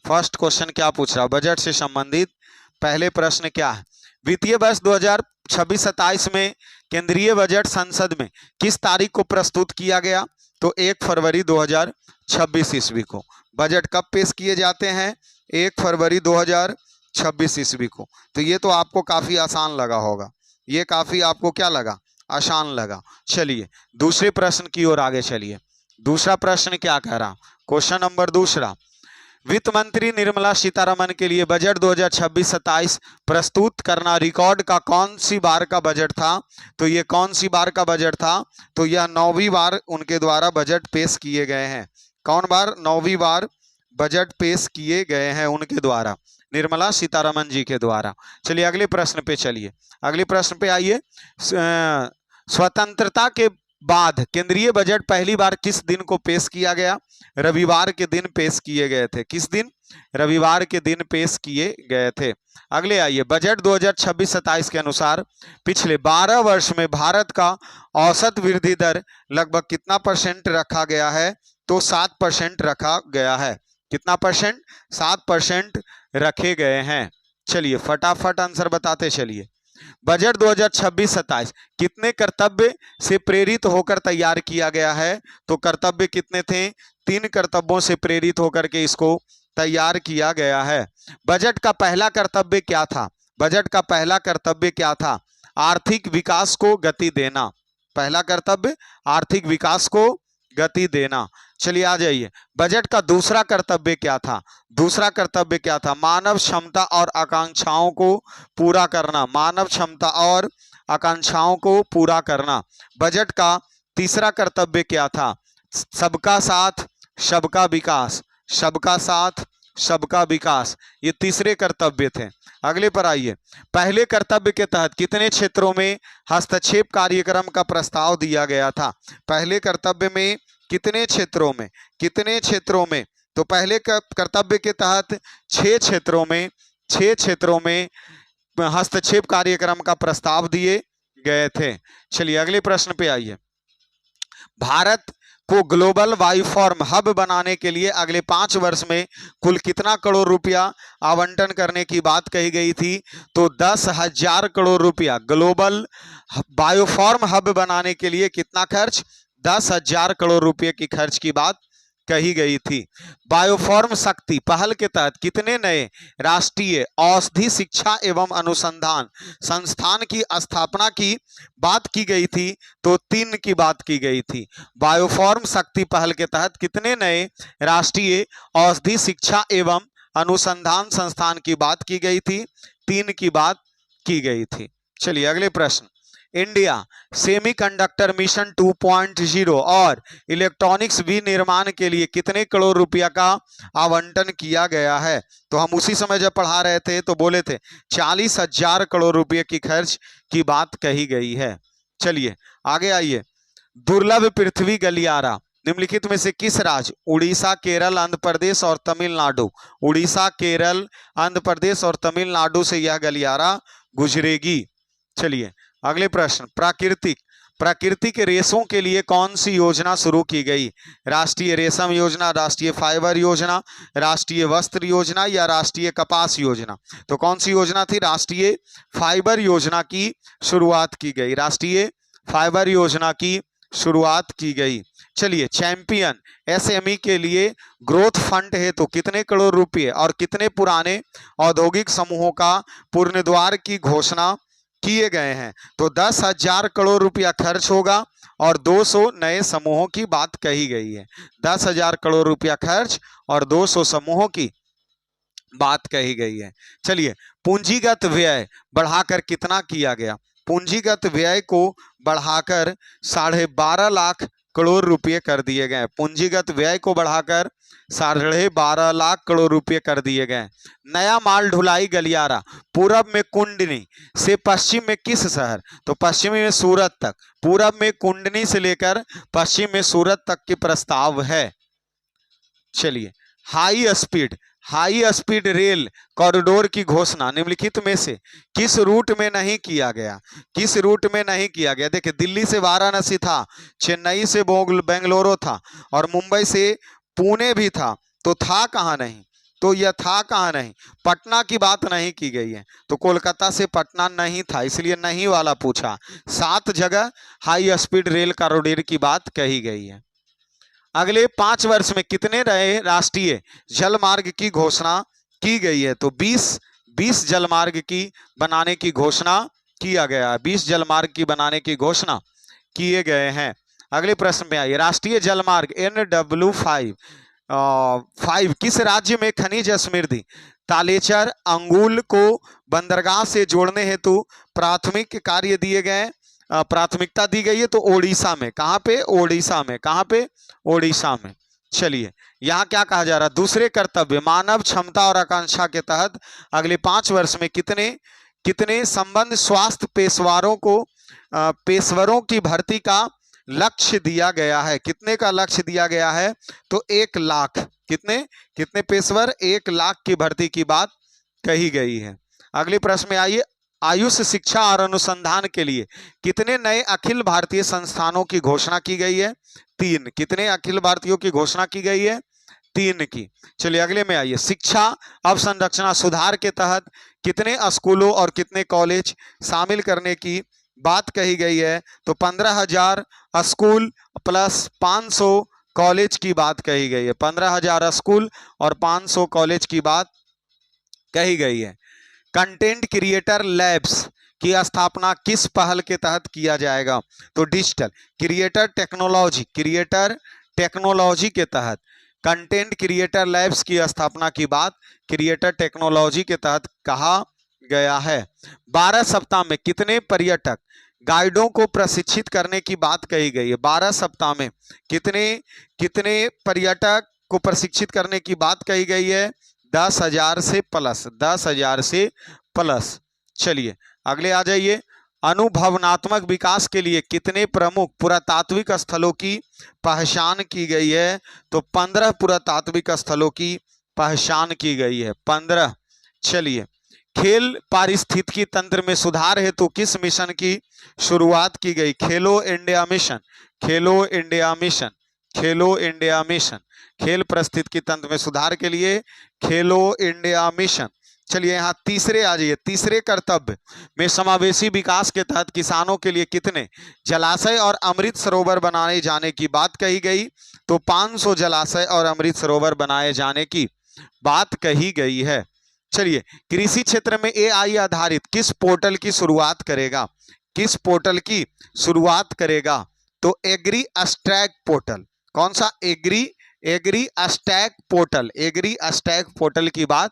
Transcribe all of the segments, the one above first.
First question क्या पूछ रहा है, बजट से संबंधित पहले प्रश्न क्या है, वित्तीय वर्ष 2026-27 में केंद्रीय बजट संसद में किस तारीख को प्रस्तुत किया गया? तो 1 फरवरी 2026 ईस्वी को। बजट कब पेश किए जाते हैं? 1 फरवरी 2026 ईस्वी को। तो ये तो आपको काफी आसान लगा होगा, ये काफी आपको क्या लगा, आसान लगा। चलिए दूसरे प्रश्न की ओर आगे चलिए। दूसरा प्रश्न क्या कह रहा, क्वेश्चन नंबर दूसरा, वित्त मंत्री निर्मला सीतारमण के लिए बजट 2026-27 प्रस्तुत करना रिकॉर्ड का कौन सी बार का बजट था? तो ये कौन सी बार का बजट था? तो यह 9वीं बार उनके द्वारा बजट पेश किए गए हैं। कौन बार? 9वीं बार बजट पेश किए गए हैं उनके द्वारा, निर्मला सीतारमण जी के द्वारा। चलिए अगले प्रश्न पे चलिए, अगले प्रश्न पे आइए। स्वतंत्रता के बाद केंद्रीय बजट पहली बार किस दिन को पेश किया गया? रविवार के दिन पेश किए गए थे। किस दिन? रविवार के दिन पेश किए गए थे। अगले आइए, बजट 2026-27 के अनुसार पिछले 12 वर्ष में भारत का औसत वृद्धि दर लगभग कितना % रखा गया है? तो 7% रखा गया है। कितना परसेंट? 7% रखे गए हैं। चलिए फटाफट आंसर बताते चलिए। बजट 2026-27 कितने कर्तव्य से प्रेरित होकर तैयार किया गया है? तो कर्तव्य कितने थे? 3 कर्तव्यों से प्रेरित होकर के इसको तैयार किया गया है। बजट का पहला कर्तव्य क्या था? बजट का पहला कर्तव्य क्या था? आर्थिक विकास को गति देना। पहला कर्तव्य आर्थिक विकास को गति देना। चलिए आ जाइए, बजट का दूसरा कर्तव्य क्या था? दूसरा कर्तव्य क्या था? मानव क्षमता और आकांक्षाओं को पूरा करना। मानव क्षमता और आकांक्षाओं को पूरा करना। बजट का तीसरा कर्तव्य क्या था? सबका साथ सबका विकास। सबका साथ सबका विकास, ये तीसरे कर्तव्य थे। अगले पर आइए, पहले कर्तव्य के तहत कितने क्षेत्रों में हस्तक्षेप कार्यक्रम का प्रस्ताव दिया गया था? पहले कर्तव्य में कितने क्षेत्रों में? कितने क्षेत्रों में? तो पहले कर्तव्य के तहत 6 क्षेत्रों में हस्तक्षेप कार्यक्रम का प्रस्ताव दिए गए थे। चलिए अगले प्रश्न पे आइए, भारत को ग्लोबल बायोफार्म हब बनाने के लिए अगले 5 वर्ष में कुल कितना करोड़ रुपया आवंटन करने की बात कही गई थी? तो 10,000 करोड़ रुपया। ग्लोबल बायोफार्म हब बनाने के लिए कितना खर्च? 10,000 करोड़ रुपए की खर्च की बात कही गई थी। बायोफार्म शक्ति पहल के तहत कितने नए राष्ट्रीय औषधि शिक्षा एवं अनुसंधान संस्थान की स्थापना की बात की गई थी? तो 3 की बात की गई थी। बायोफार्म शक्ति पहल के तहत कितने नए राष्ट्रीय औषधि शिक्षा एवं अनुसंधान संस्थान की बात की गई थी? 3 की बात की गई थी। चलिए अगले प्रश्न, इंडिया सेमीकंडक्टर मिशन 2.0 और इलेक्ट्रॉनिक्स विनिर्माण के लिए कितने करोड़ रुपया का आवंटन किया गया है? तो हम उसी समय जब पढ़ा रहे थे तो बोले थे 40,000 करोड़ रुपए की खर्च की बात कही गई है। चलिए आगे आइए, दुर्लभ पृथ्वी गलियारा निम्नलिखित में से किस राज्य, उड़ीसा, केरल, आंध्र प्रदेश और तमिलनाडु, उड़ीसा, केरल, आंध्र प्रदेश और तमिलनाडु से यह गलियारा गुजरेगी। चलिए अगले प्रश्न, प्राकृतिक रेशों के लिए कौन सी योजना शुरू की गई? राष्ट्रीय रेशम योजना, राष्ट्रीय फाइबर योजना, राष्ट्रीय वस्त्र योजना या राष्ट्रीय कपास योजना? तो कौन सी योजना थी? राष्ट्रीय फाइबर योजना की शुरुआत की गई। राष्ट्रीय फाइबर योजना की शुरुआत की गई। चलिए, चैंपियन एसएमई के लिए ग्रोथ फंड है तो कितने करोड़ रुपए और कितने पुराने औद्योगिक समूहों का पुनर्द्वार की घोषणा किए गए हैं? तो 10,000 करोड़ रुपया खर्च होगा और 200 नए समूहों की बात कही गई है। 10,000 करोड़ रुपया खर्च और 200 समूहों की बात कही गई है। चलिए, पूंजीगत व्यय बढ़ाकर कितना किया गया? पूंजीगत व्यय को बढ़ाकर 12.5 लाख करोड़ रुपए कर दिए गए। पूंजीगत व्यय को बढ़ाकर 12.5 लाख करोड़ रुपए कर दिए गए। नया माल ढुलाई गलियारा पूरब में कुंडनी से पश्चिम में किस शहर? तो पश्चिमी में सूरत तक। पूरब में कुंडनी से लेकर पश्चिम में सूरत तक के प्रस्ताव है। चलिए, हाई स्पीड रेल कॉरिडोर की घोषणा निम्नलिखित में से किस रूट में नहीं किया गया? किस रूट में नहीं किया गया? देखिए, दिल्ली से वाराणसी था, चेन्नई से बेंगलुरु था और मुंबई से पुणे भी था, तो था कहाँ नहीं? तो यह था कहाँ नहीं, पटना की बात नहीं की गई है, तो कोलकाता से पटना नहीं था, इसलिए नहीं वाला पूछा। 7 जगह हाई स्पीड रेल कॉरिडोर की बात कही गई है। अगले 5 वर्ष में कितने नए राष्ट्रीय जलमार्ग की घोषणा की गई है, तो 20 जलमार्ग की बनाने की घोषणा किया गया है, 20 जलमार्ग की बनाने की घोषणा किए गए हैं। अगले प्रश्न में आइए, राष्ट्रीय जलमार्ग NW5 5 किस राज्य में खनिज समृद्धि तालेचर अंगुल को बंदरगाह से जोड़ने हेतु प्राथमिक कार्य दिए गए, प्राथमिकता दी गई है, तो ओडिशा में। कहां पे, ओडिशा में। कहां पे, ओडिशा में। चलिए यहां क्या कहा जा रहा है, दूसरे कर्तव्य मानव क्षमता और आकांक्षा के तहत अगले 5 वर्ष में कितने संबंध स्वास्थ्य पेशवरों की भर्ती का लक्ष्य दिया गया है, कितने का लक्ष्य दिया गया है, तो 1 लाख। कितने पेशवर, 1 लाख की भर्ती की बात कही गई है। अगले प्रश्न में आइए, आयुष शिक्षा और अनुसंधान के लिए कितने नए अखिल भारतीय संस्थानों की घोषणा की गई है, 3। कितने अखिल भारतीयों की घोषणा की गई है, 3 की। चलिए अगले में आइए, शिक्षा अवसंरचना सुधार के तहत कितने स्कूलों और कितने कॉलेज शामिल करने की बात कही गई है, तो 15,000 स्कूल प्लस 500 कॉलेज की बात कही गई है। 15,000 स्कूल और 500 कॉलेज की बात कही गई है। कंटेंट क्रिएटर लैब्स की स्थापना किस पहल के तहत किया जाएगा, तो डिजिटल क्रिएटर टेक्नोलॉजी के तहत कंटेंट क्रिएटर लैब्स की स्थापना की बात क्रिएटर टेक्नोलॉजी के तहत कहा गया है। 12 सप्ताह में कितने पर्यटक गाइडों को प्रशिक्षित करने की बात कही गई है, 12 सप्ताह में कितने पर्यटक को प्रशिक्षित करने की बात कही गई है, 10,000 से प्लस, 10,000 से प्लस। चलिए अगले आ जाइए, अनुभवनात्मक विकास के लिए कितने प्रमुख पुरातात्विक स्थलों की पहचान की गई है, तो 15 पुरातात्विक स्थलों की पहचान की गई है, 15। चलिए, खेल पारिस्थितिकी तंत्र में सुधार हेतु किस मिशन की शुरुआत की गई, खेलो इंडिया मिशन, खेलो इंडिया मिशन, खेलो इंडिया मिशन। खेल पारिस्थितिकी तंत्र में सुधार के लिए खेलो इंडिया मिशन। चलिए यहाँ तीसरे आ जाइए, तीसरे कर्तव्य में समावेशी विकास के तहत किसानों के लिए कितने जलाशय और अमृत सरोवर बनाए जाने की बात कही गई, तो 500 जलाशय और अमृत सरोवर बनाए जाने की बात कही गई है। चलिए, कृषि क्षेत्र में AI आधारित किस पोर्टल की शुरुआत करेगा, किस पोर्टल की शुरुआत करेगा, तो एग्री अस्टैक पोर्टल। कौन सा, agri stack portal, agri stack portal की बात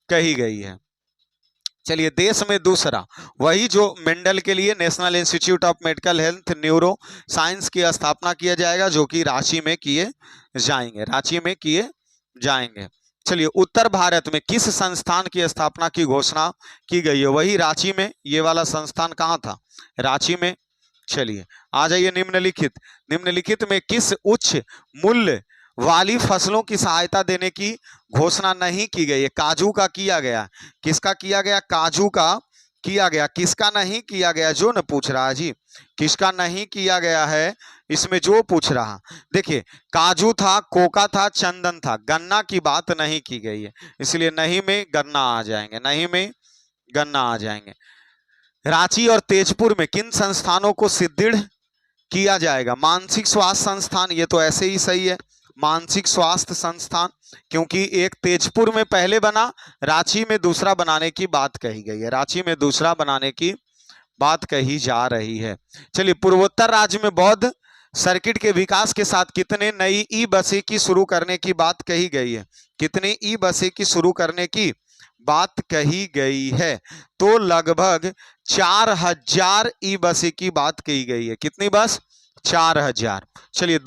कही गई है। चलिए, देश में दूसरा वही जो मेंडल के लिए national institute of medical health neuro science की स्थापना किया जाएगा, जो कि रांची में किए जाएंगे, रांची में किए जाएंगे। चलिए, उत्तर भारत में किस संस्थान की स्थापना की घोषणा की गई है, वही रांची में। ये वाला संस्थान कहाँ था, रांची में। चलिए आ जाइए, निम्नलिखित में किस उच्च मूल्य वाली फसलों की सहायता देने की घोषणा नहीं की गई है, काजू का किया गया, किसका किया गया, काजू का किया गया, किसका नहीं किया गया, जो न पूछ रहा जी, किसका नहीं किया गया है इसमें जो पूछ रहा। देखिए, काजू था, कोका था, चंदन था, गन्ना की बात नहीं की गई है, इसलिए नहीं में गन्ना आ जाएंगे, नहीं में गन्ना आ जाएंगे। रांची और तेजपुर में किन संस्थानों को सुदृढ़ किया जाएगा, मानसिक स्वास्थ्य संस्थान, ये तो ऐसे ही सही है, मानसिक स्वास्थ्य संस्थान, क्योंकि एक तेजपुर में पहले बना, रांची में दूसरा बनाने की बात कही गई है, रांची में दूसरा बनाने की बात कही जा रही है। चलिए, पूर्वोत्तर राज्य में बौद्ध सर्किट के विकास के साथ कितने नई ई बसें की शुरू करने की बात कही गई है, कितने ई बसें की शुरू करने की बात कही गई है, तो लगभग 4,000 ई बसें की बात कही गई है। कितनी बस, 4,000। चलिए,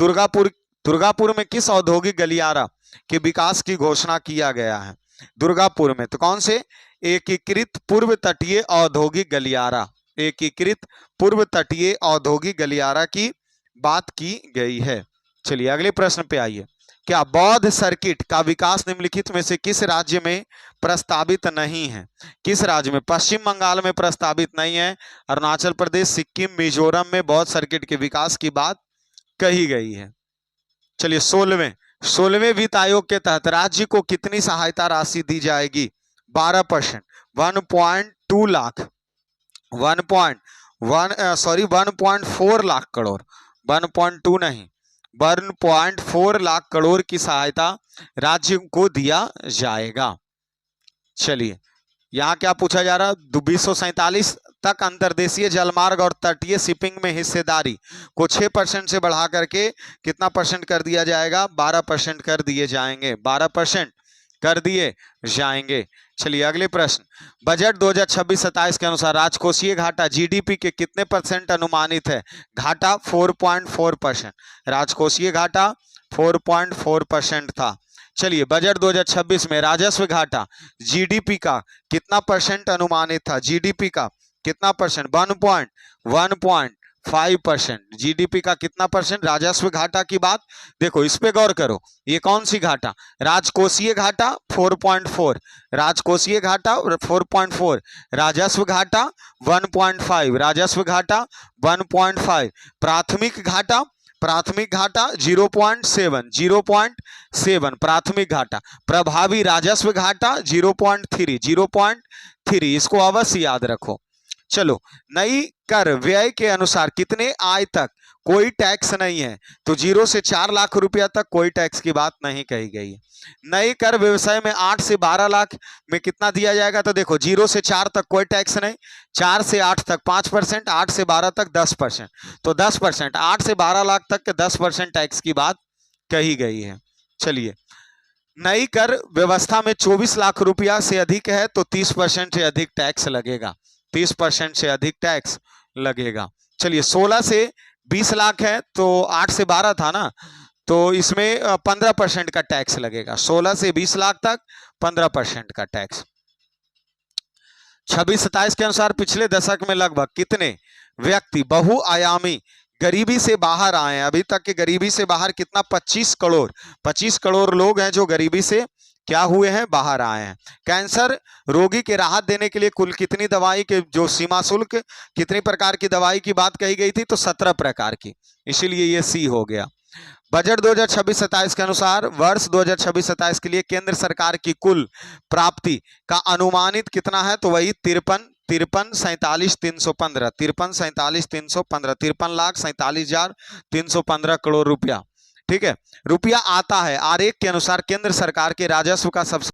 दुर्गापुर में किस औद्योगिक गलियारा के विकास की घोषणा किया गया है, दुर्गापुर में, तो कौन से, एकीकृत पूर्व तटीय औद्योगिक गलियारा, एकीकृत पूर्व तटीय औद्योगिक गलियारा की बात की गई है। चलिए अगले प्रश्न पे आइए, क्या बौद्ध सर्किट का विकास निम्नलिखित में से किस राज्य में प्रस्तावित नहीं है, किस राज्य में, पश्चिम बंगाल में प्रस्तावित नहीं है, अरुणाचल प्रदेश, सिक्किम, मिजोरम में बौद्ध सर्किट के विकास की बात कही गई है। चलिए 16वें 16वें वित्त आयोग के तहत राज्य को कितनी सहायता राशि दी जाएगी? 12%, 1.2 लाख, 1.4 लाख करोड़, 1.2 नहीं, 1.4 लाख करोड़ की सहायता राज्य को दिया जाएगा। चलिए यहाँ क्या पूछा जा रहा है? 247 तक अंतर्देशीय जलमार्ग और तटीय शिपिंग में हिस्सेदारी को 6% से बढ़ा करके कितना परसेंट कर दिया जाएगा? 12% कर दिए जाएंगे, 12% कर दिए जाएंगे। चलिए अगले प्रश्न, बजट 2026-27 के अनुसार राजकोषीय घाटा जीडीपी के कितने परसेंट अनुमानित है? घाटा 4.4%, राजकोषीय घाटा 4.4% था। चलिए बजट 2026 में राजस्व घाटा जीडीपी का कितना परसेंट अनुमानित था? जीडीपी का कितना परसेंट? 1.5%। जीडीपी का कितना परसेंट राजस्व घाटा की बात? देखो इस पे गौर करो, ये कौन सी घाटा? राजकोषीय घाटा 4.4, राजकोषीय घाटा 4.4, राजस्व घाटा 1.5, राजस्व घाटा 1.5, प्राथमिक घाटा 0.7, 0.7 प्राथमिक घाटा, प्रभावी राजस्व घाटा 0.3, 0.3, इसको अवश्य याद रखो। चलो, नई कर व्यय के अनुसार कितने आय तक कोई टैक्स नहीं है? तो 0 से 4 लाख रुपया तक कोई टैक्स की बात नहीं कही गई है। नई कर व्यवसाय में 8 से 12 लाख में कितना दिया जाएगा? तो देखो 0 से 4 तक कोई टैक्स नहीं, 4 से 8 तक 5%, 8 से 12 तक 10%, तो 10%, 8 से 12 लाख तक के 10% टैक्स की बात कही गई है। चलिए, नई कर व्यवस्था में 24 लाख रुपया से अधिक है तो 30% से अधिक टैक्स लगेगा, 30% से अधिक टैक्स लगेगा। चलिए 16 से 20 लाख है तो 8 से 12 था ना, तो इसमें 15% का टैक्स लगेगा। 16 से 20 लाख तक 15% का टैक्स। 26-27 के अनुसार पिछले दशक में लगभग कितने व्यक्ति बहुआयामी गरीबी से बाहर आए हैं? अभी तक के गरीबी से बाहर कितना? 25 करोड़ लोग हैं जो गरीबी से क्या हुए हैं? बाहर आए हैं। कैंसर रोगी के राहत देने के लिए कुल कितनी दवाई के जो सीमा शुल्क कितनी प्रकार की दवाई की बात कही गई थी? तो 17 प्रकार की, इसीलिए ये सी हो गया। बजट 2026-27 के अनुसार वर्ष 2026-27 के लिए केंद्र सरकार की कुल प्राप्ति का अनुमानित कितना है? तो वही 53,47,315, 53,47,315 करोड़ रुपया। ठीक है, रुपया आता है। आरेख के अनुसार केंद्र सरकार के राजस्व का सबसे